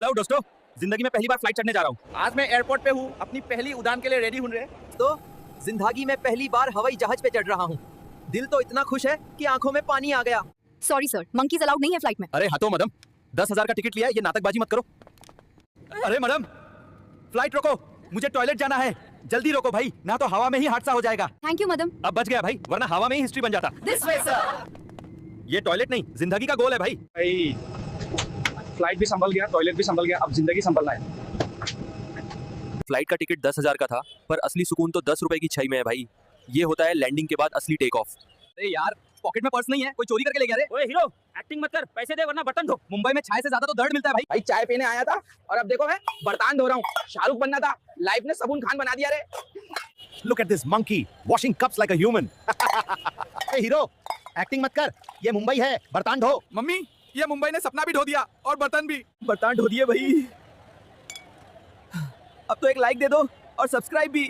Hello दोस्तों, जिंदगी में पहली बार फ्लाइट चढ़ने जा रहा हूँ। आज मैं एयरपोर्ट पे हूँ, अपनी पहली उड़ान के लिए रेडी हूँ रे। तो जिंदगी में पहली बार हवाई जहाज पे चढ़ रहा हूँ। दिल तो इतना खुश है कि आंखों में पानी आ गया। सॉरी सर, मंकीज अलाउड नहीं है फ्लाइट में। अरे हटो मैडम, 10,000 का टिकट लिया है, ये नाटकबाजी मत करो। अरे मैडम, फ्लाइट रोको, मुझे टॉयलेट जाना है। जल्दी रोको भाई, ना तो हवा में ही हादसा हो जाएगा। Thank you madam. अब बच गया भाई, वरना हवा में ही हिस्ट्री बन जाता। This way sir. ये टॉयलेट नहीं, जिंदगी का गोल है भाई। भाई फ्लाइट भी संभल गया, टॉयलेट भी संभल गया, अब जिंदगी संभलना है। फ्लाइट का टिकट 10,000 का था, पर असली सुकून तो 10 रुपए की छई में है भाई। ये होता है लैंडिंग के बाद असली टेक ऑफ। अरे यार, पॉकेट में पर्स नहीं है, कोई चोरी करके ले गया रे। ओए हीरो, एक्टिंग मत कर, पैसे दे वरना बर्तन धो। मुंबई में चाय से ज्यादा तो दर्द मिलता है भाई। भाई चाय पीने आया था और अब देखो मैं बर्तन धो रहा हूँ। शाहरुख बनना था, लाइफ ने सबून खान बना दिया रे। Look at this monkey washing cups like a human. Hey hero, acting मत कर, ये मुंबई है, बर्तन धो। मम्मी, ये मुंबई ने सपना भी धो दिया और बर्तन भी। बर्तन ढो दिए भाई। अब तो एक लाइक दे दो और सब्सक्राइब भी।